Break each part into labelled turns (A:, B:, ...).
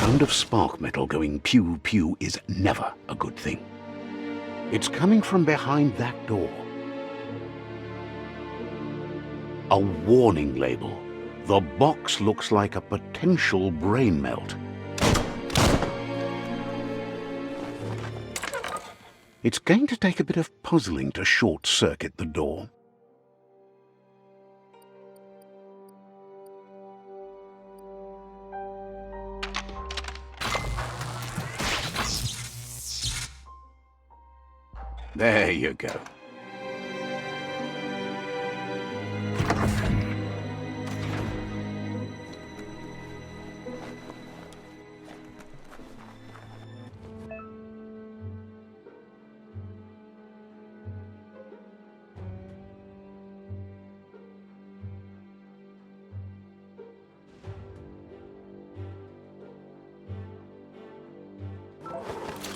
A: sound of spark metal going pew-pew is never a good thing. It's coming from behind that door. A warning label. The box looks like a potential brain melt. It's going to take a bit of puzzling to short-circuit the door. There you go.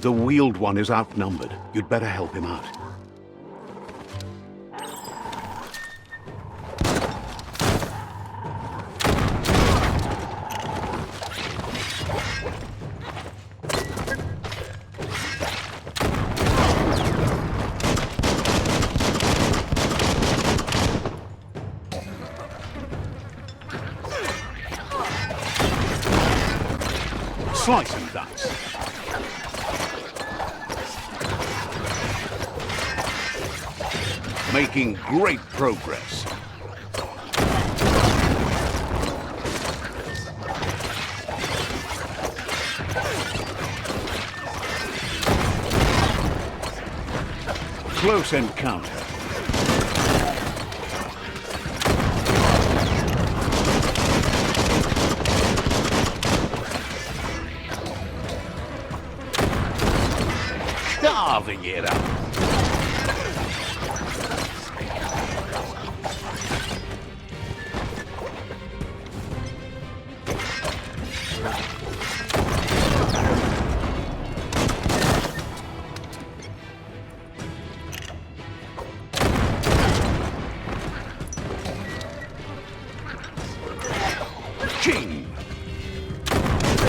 A: The wheeled one is outnumbered. You'd better help him out. Slice and dice. Making great progress. Close encounter. Carving it up.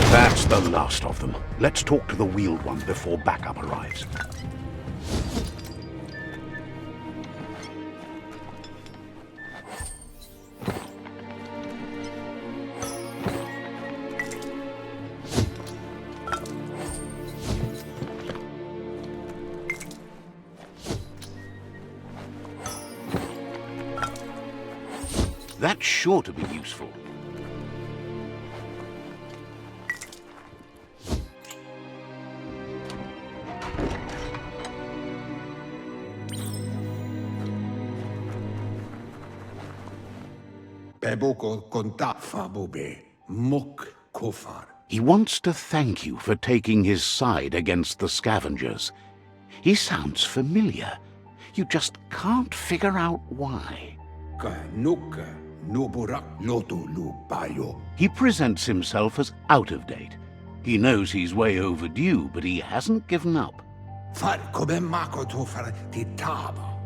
A: That's the last of them. Let's talk to the wheeled one before backup arrives. That's sure to be useful. He wants to thank you for taking his side against the scavengers. He sounds familiar. You just can't figure out why. He presents himself as out of date. He knows he's way overdue, but he hasn't given up.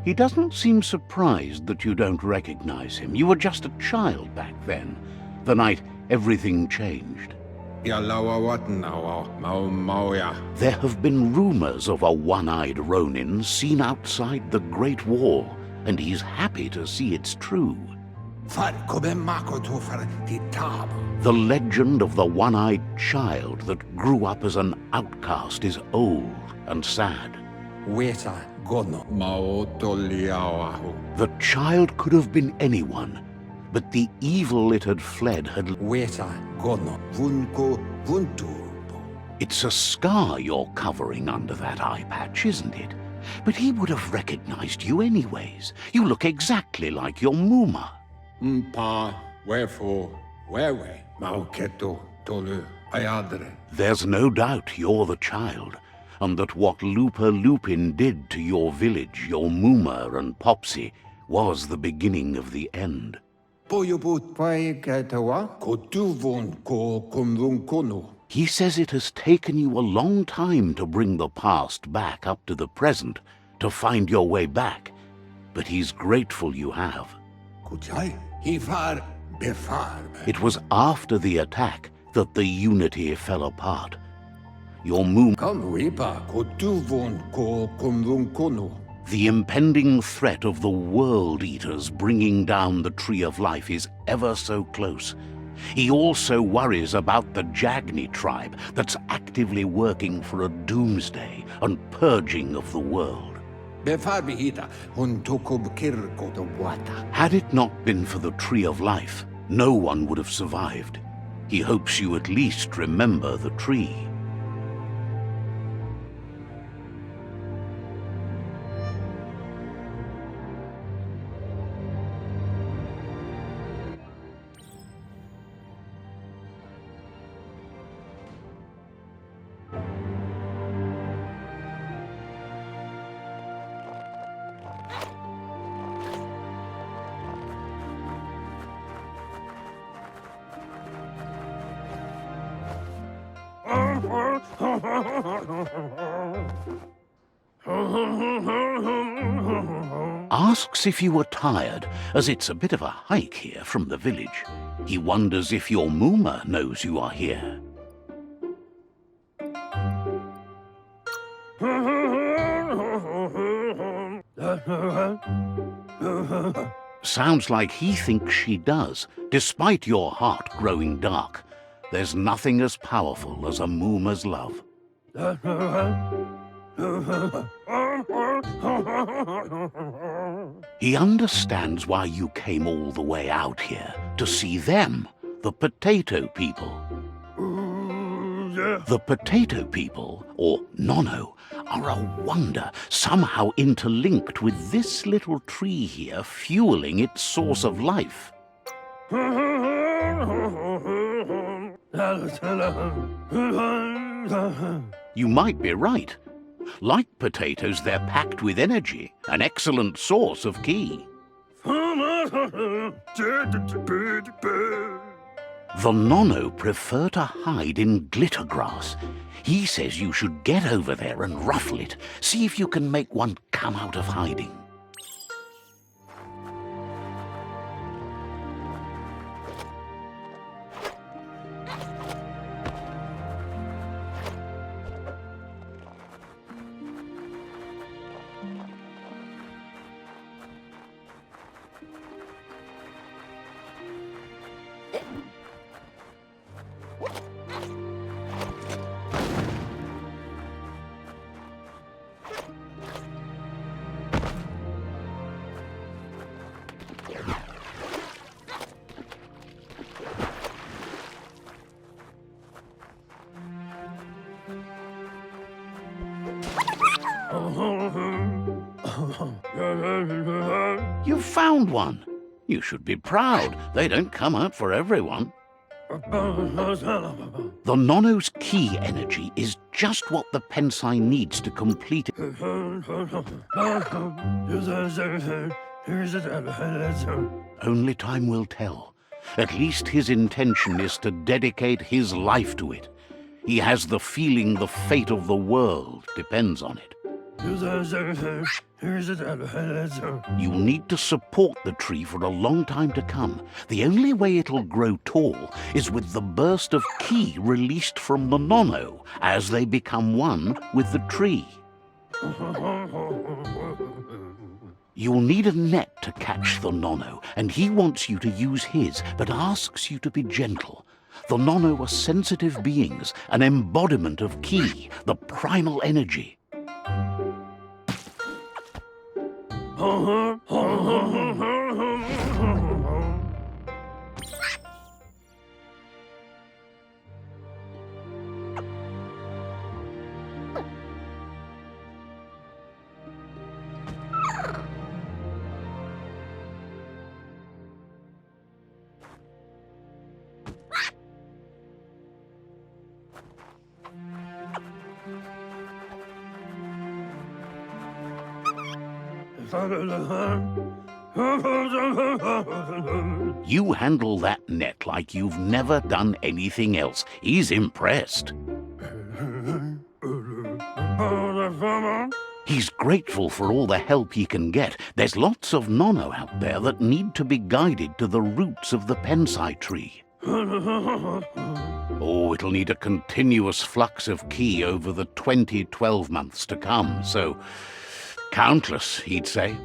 A: He doesn't seem surprised that you don't recognize him. You were just a child back then, the night everything changed. There have been rumors of a one-eyed Ronin seen outside the Great Wall, and he's happy to see it's true. The legend of the one-eyed child that grew up as an outcast is old and sad. The child could have been anyone, but the evil it had fled had... It's a scar you're covering under that eye patch, isn't it? But he would have recognized you anyways. You look exactly like your Muma. There's no doubt you're the child, and that what Lupa Lupin did to your village, your Muma and Popsy, was the beginning of the end. He says it has taken you a long time to bring the past back up to the present, to find your way back, but he's grateful you have. It was after the attack that the unity fell apart. Your moon... The impending threat of the World Eaters bringing down the Tree of Life is ever so close. He also worries about the Jagni tribe that's actively working for a doomsday and purging of the world. Had it not been for the Tree of Life, no one would have survived. He hopes you at least remember the tree. Asks if you were tired, as it's a bit of a hike here from the village. He wonders if your Mooma knows you are here. Sounds like he thinks she does, despite your heart growing dark. There's nothing as powerful as a Mooma's love. He understands why you came all the way out here, to see them, the potato people. The potato people, or Nono, are a wonder, somehow interlinked with this little tree here fueling its source of life. You might be right. Like potatoes, they're packed with energy, an excellent source of ki. The Nono prefer to hide in glitter grass. He says you should get over there and ruffle it. See if you can make one come out of hiding. You found one. You should be proud. They don't come out for everyone. The Nono's ki energy is just what the Pensai needs to complete it. Only time will tell. At least his intention is to dedicate his life to it. He has the feeling the fate of the world depends on it. You'll need to support the tree for a long time to come. The only way it'll grow tall is with the burst of ki released from the Nono as they become one with the tree. You'll need a net to catch the Nono, and he wants you to use his, but asks you to be gentle. The Nono are sensitive beings, an embodiment of ki, the primal energy. You handle that net like you've never done anything else. He's impressed. He's grateful for all the help he can get. There's lots of Nono out there that need to be guided to the roots of the Pensai tree. Oh, it'll need a continuous flux of ki over the 12 months to come, so countless, he'd say.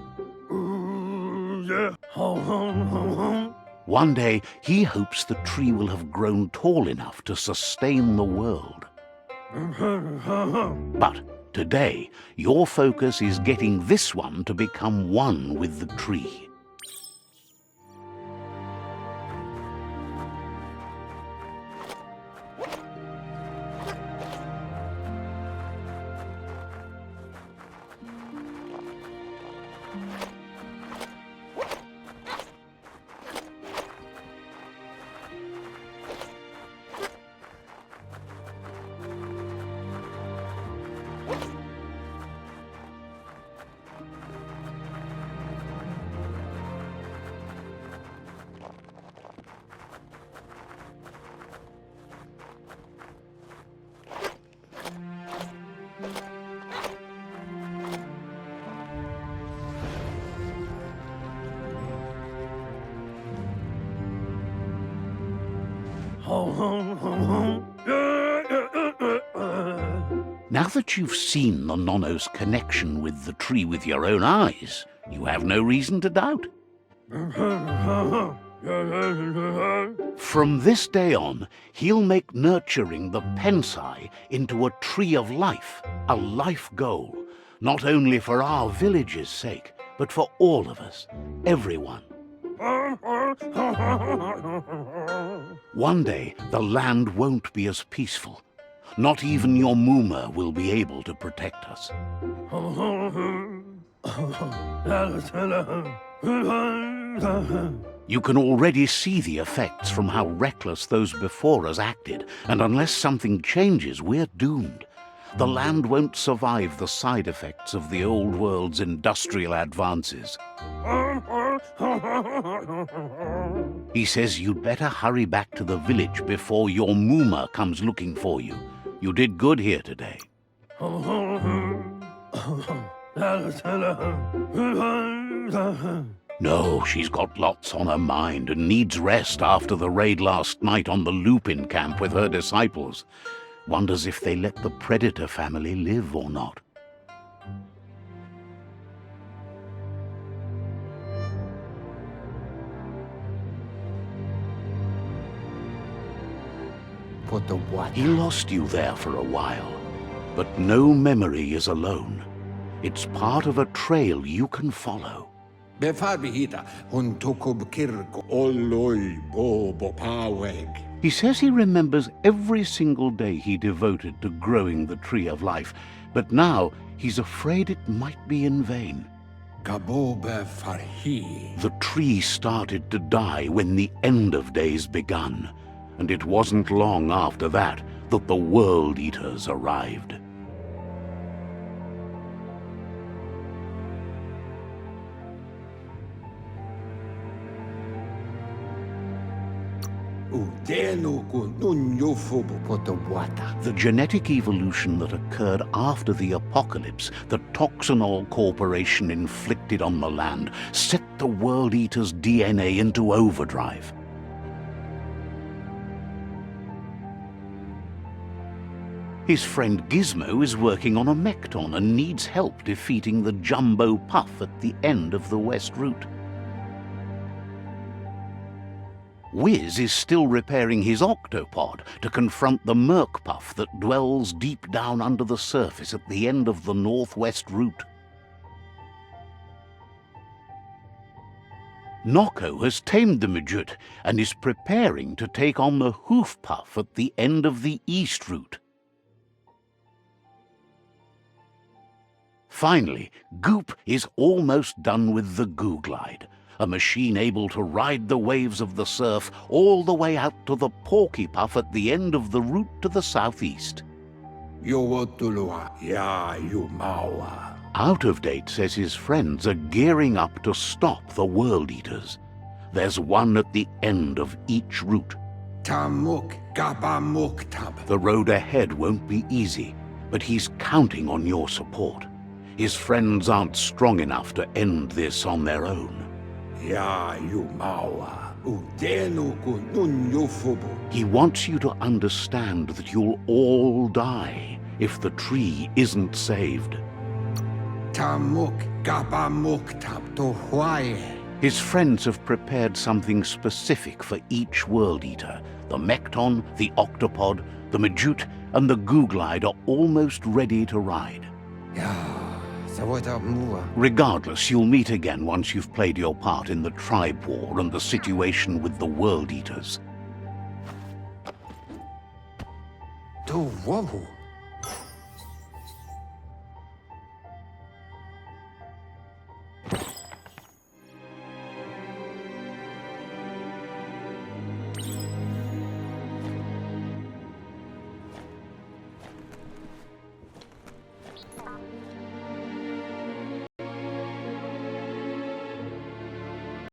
A: One day, he hopes the tree will have grown tall enough to sustain the world. But today, your focus is getting this one to become one with the tree. Now that you've seen the Nonno's connection with the tree with your own eyes, you have no reason to doubt. From this day on, he'll make nurturing the Pensai into a tree of life, a life goal, not only for our village's sake, but for all of us, everyone. One day, the land won't be as peaceful. Not even your Muma will be able to protect us. You can already see the effects from how reckless those before us acted, and unless something changes, we're doomed. The land won't survive the side effects of the old world's industrial advances. He says you'd better hurry back to the village before your Muma comes looking for you. You did good here today. No, she's got lots on her mind and needs rest after the raid last night on the Lupin camp with her disciples. Wonders if they let the Predator family live or not.
B: Put the what?
A: He lost you there for a while, but no memory is alone. It's part of a trail you can follow. He says he remembers every single day he devoted to growing the Tree of Life, but now he's afraid it might be in vain. The tree started to die when the end of days begun, and it wasn't long after that that the World Eaters arrived. The genetic evolution that occurred after the apocalypse that Toxanol Corporation inflicted on the land set the World Eater's DNA into overdrive. His friend Gizmo is working on a Mekton and needs help defeating the Jumbo Puff at the end of the West Route. Wiz is still repairing his octopod to confront the Merc Puff that dwells deep down under the surface at the end of the Northwest Route. Nocco has tamed the Midget and is preparing to take on the Hoof Puff at the end of the East Route. Finally, Goop is almost done with the Goo Glide, a machine able to ride the waves of the surf all the way out to the Porky Puff at the end of the route to the southeast. Out of Date says his friends are gearing up to stop the World Eaters. There's one at the end of each route. The road ahead won't be easy, but he's counting on your support. His friends aren't strong enough to end this on their own. He wants you to understand that you'll all die if the tree isn't saved. His friends have prepared something specific for each World Eater. The Mekton, the Octopod, the Majute, and the Googlide are almost ready to ride. Regardless, you'll meet again once you've played your part in the tribe war and the situation with the World Eaters.